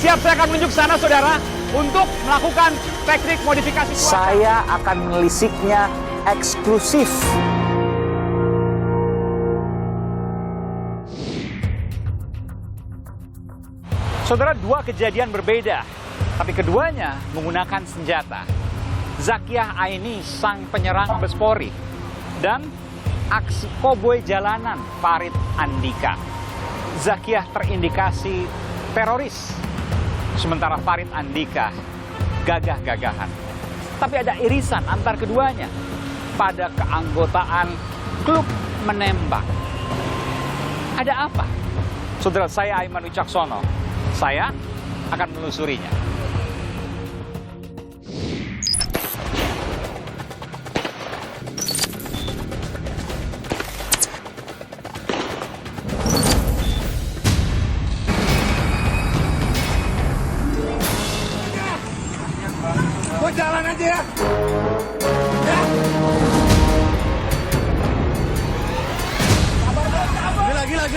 siap, saya akan menunjuk sana, saudara, untuk melakukan teknik modifikasi cuaca. Saya akan menelisiknya eksklusif. Saudara, dua kejadian berbeda, tapi keduanya menggunakan senjata. Zakiah Aini, sang penyerang Mabes Polri, dan aksi koboi jalanan Farid Andika. Zakiah terindikasi teroris, sementara Farid Andika gagah-gagahan. Tapi ada irisan antar keduanya pada keanggotaan klub menembak. Ada apa? Saudara, saya Aiman Wicaksono. Saya akan menelusurinya. Gua jalan aja ya. Gila.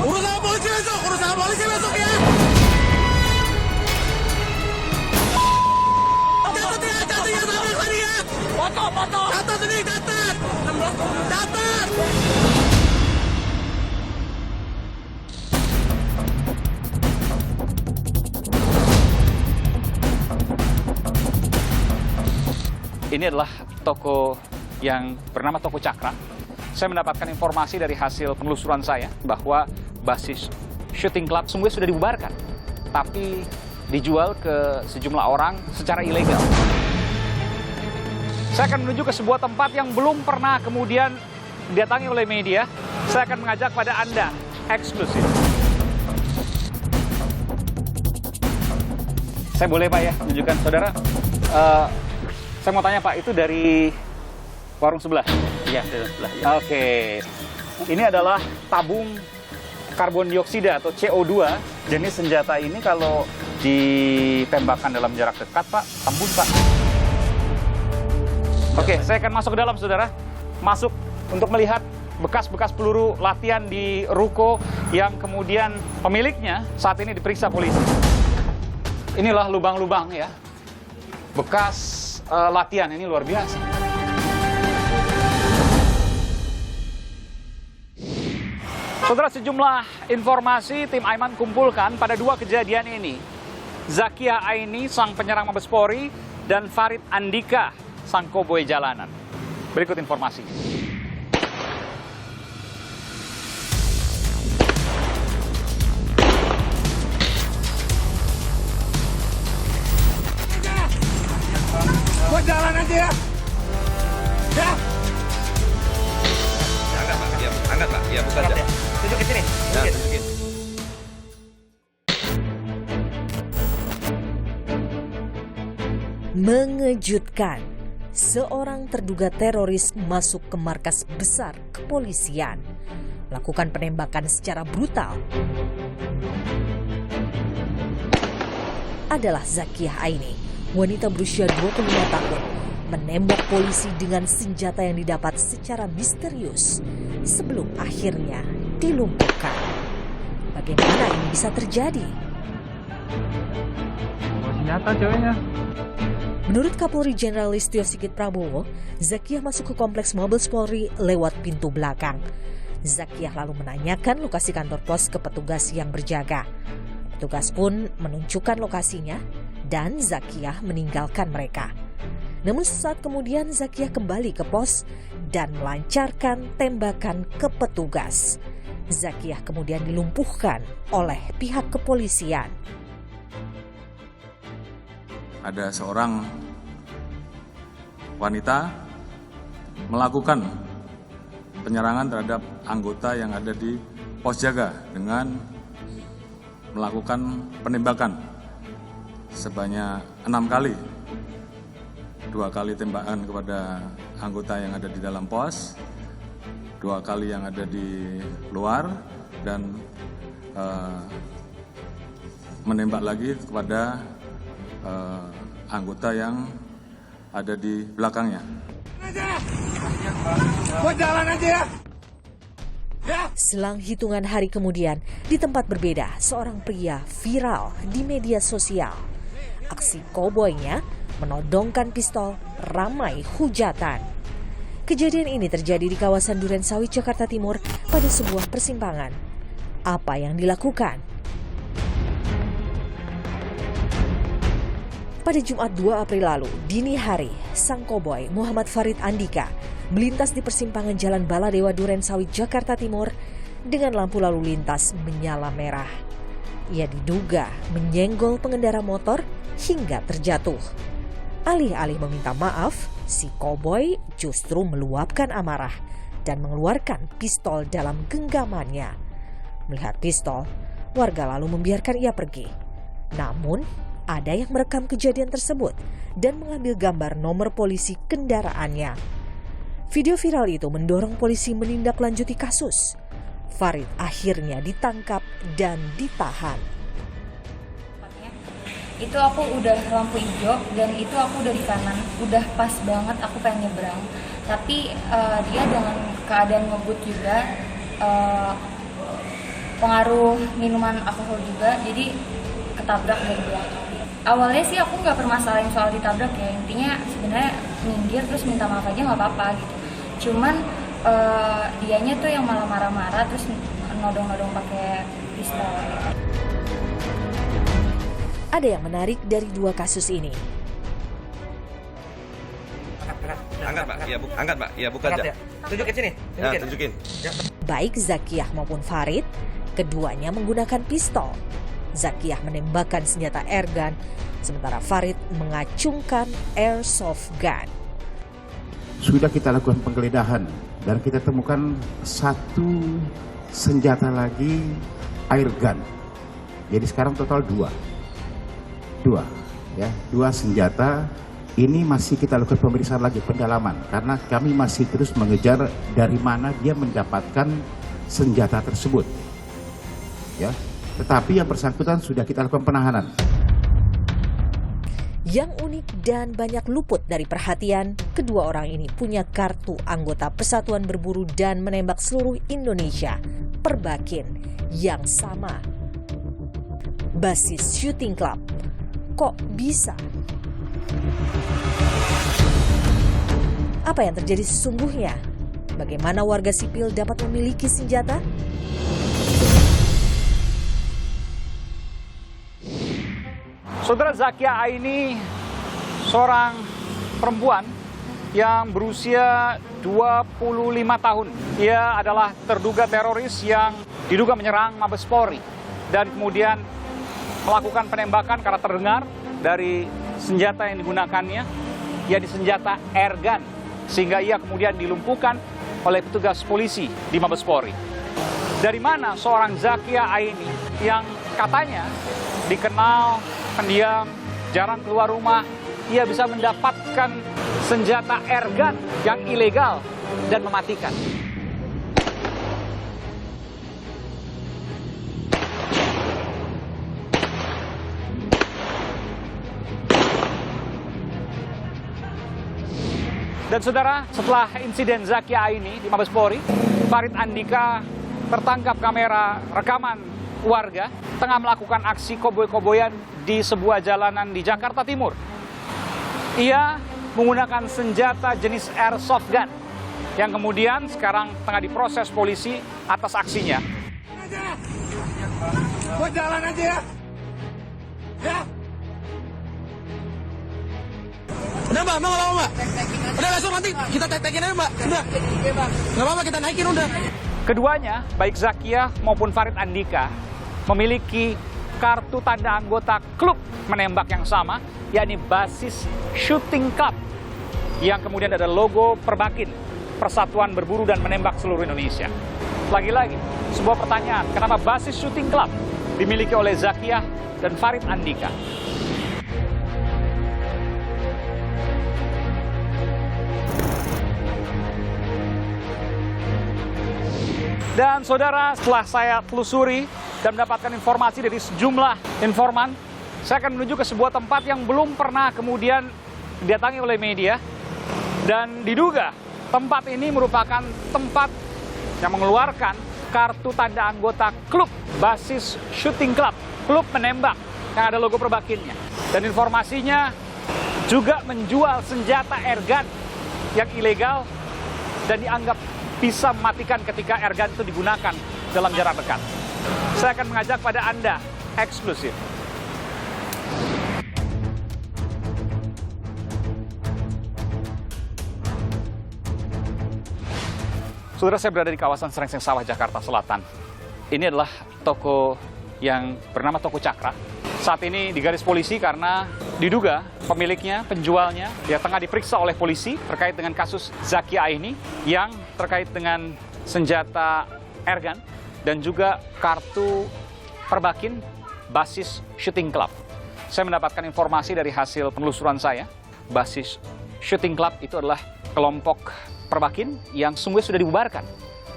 Urus sama polisi besok ya. Catat ya, sampai tadi ya. Foto. Catat ini, catat. Ini adalah toko yang bernama Toko Cakra. Saya mendapatkan informasi dari hasil penelusuran saya bahwa basis shooting club sungguh sudah dibubarkan, tapi dijual ke sejumlah orang secara ilegal. Saya akan menuju ke sebuah tempat yang belum pernah kemudian didatangi oleh media. Saya akan mengajak pada Anda eksklusif. Saya boleh, Pak, ya, menunjukkan saudara? Saya mau tanya, Pak, itu dari warung sebelah? Iya, dari sebelah. Ya. Oke. Ini adalah tabung karbon dioksida atau CO2. Jenis senjata ini kalau ditembakkan dalam jarak dekat, Pak, tembus, Pak. Oke, saya akan masuk ke dalam, saudara. Masuk untuk melihat bekas-bekas peluru latihan di ruko yang kemudian pemiliknya saat ini diperiksa polisi. Inilah lubang-lubang, ya. Bekas latihan, ini luar biasa. Saudara, sejumlah informasi tim Aiman kumpulkan pada dua kejadian ini. Zakiah Aini, sang penyerang Mabes Polri, dan Farid Andika, sang koboi jalanan. Berikut informasi. Gua jalan aja ya. Ya. Angkat, Pak. Ya, buka aja. Duduk ke sini. Ya, tunjukin. Mengejutkan, seorang terduga teroris masuk ke markas besar kepolisian, melakukan penembakan secara brutal. Adalah Zakiah Aini, wanita berusia 25 tahun, menembak polisi dengan senjata yang didapat secara misterius sebelum akhirnya dilumpuhkan. Bagaimana ini bisa terjadi? Senjata ceweknya. Menurut Kapolri Jenderal Listio Sigit Prabowo, Zakiah masuk ke kompleks Mabes Polri lewat pintu belakang. Zakiah lalu menanyakan lokasi kantor pos ke petugas yang berjaga. Petugas pun menunjukkan lokasinya dan Zakiah meninggalkan mereka. Namun sesaat kemudian Zakiah kembali ke pos dan melancarkan tembakan ke petugas. Zakiah kemudian dilumpuhkan oleh pihak kepolisian. Ada seorang wanita melakukan penyerangan terhadap anggota yang ada di pos jaga dengan melakukan penembakan sebanyak 6 kali. 2 kali tembakan kepada anggota yang ada di dalam pos, 2 kali yang ada di luar, dan menembak lagi kepada anggota yang ada di belakangnya. Gua jalan aja ya. Selang hitungan hari kemudian, di tempat berbeda, seorang pria viral di media sosial. Aksi koboynya menodongkan pistol, ramai hujatan. Kejadian ini terjadi di kawasan Durensawit, Jakarta Timur pada sebuah persimpangan. Apa yang dilakukan? Pada Jumat 2 April lalu, dini hari, sang koboy Muhammad Farid Andika melintas di persimpangan Jalan Baladewa Durensawit, Jakarta Timur dengan lampu lalu lintas menyala merah. Ia diduga menyenggol pengendara motor hingga terjatuh. Alih-alih meminta maaf, si koboy justru meluapkan amarah dan mengeluarkan pistol dalam genggamannya. Melihat pistol, warga lalu membiarkan ia pergi. Namun, ada yang merekam kejadian tersebut dan mengambil gambar nomor polisi kendaraannya. Video viral itu mendorong polisi menindaklanjuti kasus. Farid akhirnya ditangkap dan ditahan. Itu aku udah lampu hijau dan itu aku udah di kanan, udah pas banget aku pengen nyebrang. Tapi dia dengan keadaan ngebut juga, pengaruh minuman alkohol juga, jadi ketabrak dari belakang. Awalnya sih aku nggak permasalahin soal ditabrak ya, intinya sebenarnya minggir terus minta maaf aja nggak apa-apa gitu. Cuman dianya tuh yang malah marah-marah terus nodong-nodong pakai pistol. Ada yang menarik dari dua kasus ini. Angkat Pak, ya angkat Pak, ya buka aja. Tunjukin sini. Ya, tunjukin. Baik Zakiyah maupun Farid, keduanya menggunakan pistol. Zakiyah menembakkan senjata airgun, sementara Farid mengacungkan airsoft gun. Sudah kita lakukan penggeledahan dan kita temukan satu senjata lagi air gun. Jadi sekarang total dua senjata. Ini masih kita lakukan pemeriksaan lagi, pendalaman, karena kami masih terus mengejar dari mana dia mendapatkan senjata tersebut. Ya, tetapi yang bersangkutan sudah kita lakukan penahanan. Yang unik dan banyak luput dari perhatian, kedua orang ini punya kartu anggota Persatuan Berburu dan Menembak Seluruh Indonesia, Perbakin, yang sama. Basis Shooting Club. Kok bisa? Apa yang terjadi sesungguhnya? Bagaimana warga sipil dapat memiliki senjata? Saudara, Zakiyah Aini seorang perempuan yang berusia 25 tahun. Ia adalah terduga teroris yang diduga menyerang Mabes Polri dan kemudian melakukan penembakan karena terdengar dari senjata yang digunakannya, yaitu senjata airgun, sehingga ia kemudian dilumpuhkan oleh petugas polisi di Mabes Polri. Dari mana seorang Zakiyah Aini yang katanya dikenal pendiam, jarang keluar rumah, ia bisa mendapatkan senjata airgun yang ilegal dan mematikan? Dan saudara, setelah insiden Zakiyah Aini di Mabes Polri, Farid Andika tertangkap kamera rekaman warga tengah melakukan aksi koboy-koboyan di sebuah jalanan di Jakarta Timur. Ia menggunakan senjata jenis airsoft gun yang kemudian sekarang tengah diproses polisi atas aksinya. Buat jalan aja ya. Ya. Udah Mbak, nggak apa-apa Mbak. Udah langsung nanti kita tek-tekin aja Mbak. Udah. Nggak apa-apa, kita naikin udah. Keduanya, baik Zakiyah maupun Farid Andika, memiliki kartu tanda anggota klub menembak yang sama, yakni Basis Shooting Club, yang kemudian ada logo Perbakin, Persatuan Berburu dan Menembak Seluruh Indonesia. Lagi-lagi, sebuah pertanyaan, kenapa Basis Shooting Club dimiliki oleh Zakiyah dan Farid Andika? Dan saudara, setelah saya telusuri dan mendapatkan informasi dari sejumlah informan, saya akan menuju ke sebuah tempat yang belum pernah kemudian didatangi oleh media. Dan diduga tempat ini merupakan tempat yang mengeluarkan kartu tanda anggota klub basis shooting club, klub menembak yang ada logo Perbakinnya. Dan informasinya juga menjual senjata airgun yang ilegal dan dianggap bisa mematikan ketika airgun itu digunakan dalam jarak dekat. Saya akan mengajak pada Anda eksklusif. Saudara, saya berada di kawasan Serengseng Sawah, Jakarta Selatan. Ini adalah toko yang bernama Toko Cakra. Saat ini digaris polisi karena diduga pemiliknya, penjualnya, yang tengah diperiksa oleh polisi terkait dengan kasus Zakia Aini yang terkait dengan senjata airgun dan juga kartu Perbakin basis shooting club. Saya mendapatkan informasi dari hasil penelusuran saya, basis shooting club itu adalah kelompok Perbakin yang sungguh sudah dibubarkan,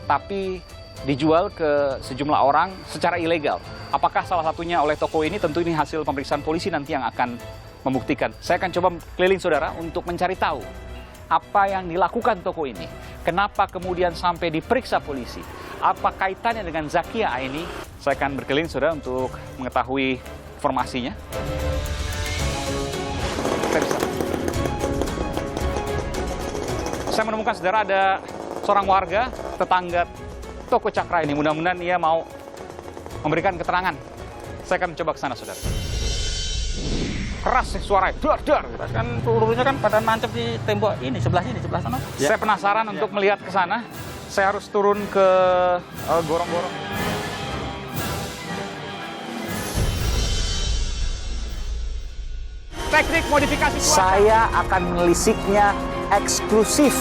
tapi dijual ke sejumlah orang secara ilegal. Apakah salah satunya oleh toko ini? Tentu ini hasil pemeriksaan polisi nanti yang akan membuktikan. Saya akan coba keliling saudara untuk mencari tahu apa yang dilakukan toko ini. Kenapa kemudian sampai diperiksa polisi? Apa kaitannya dengan Zakia Aini? Saya akan berkeliling saudara untuk mengetahui informasinya. Saya menemukan saudara ada seorang warga tetangga Toko Cakra ini. Mudah-mudahan ia mau memberikan keterangan. Saya akan mencoba ke sana, saudara. Keras sih suaranya, dar. Kan pelurunya kan pada nancep di tembok ini, sebelah sini, sebelah sana. Saya penasaran untuk melihat ke sana. Saya harus turun ke gorong-gorong. Teknik modifikasi cuaca. Saya akan melisiknya eksklusif.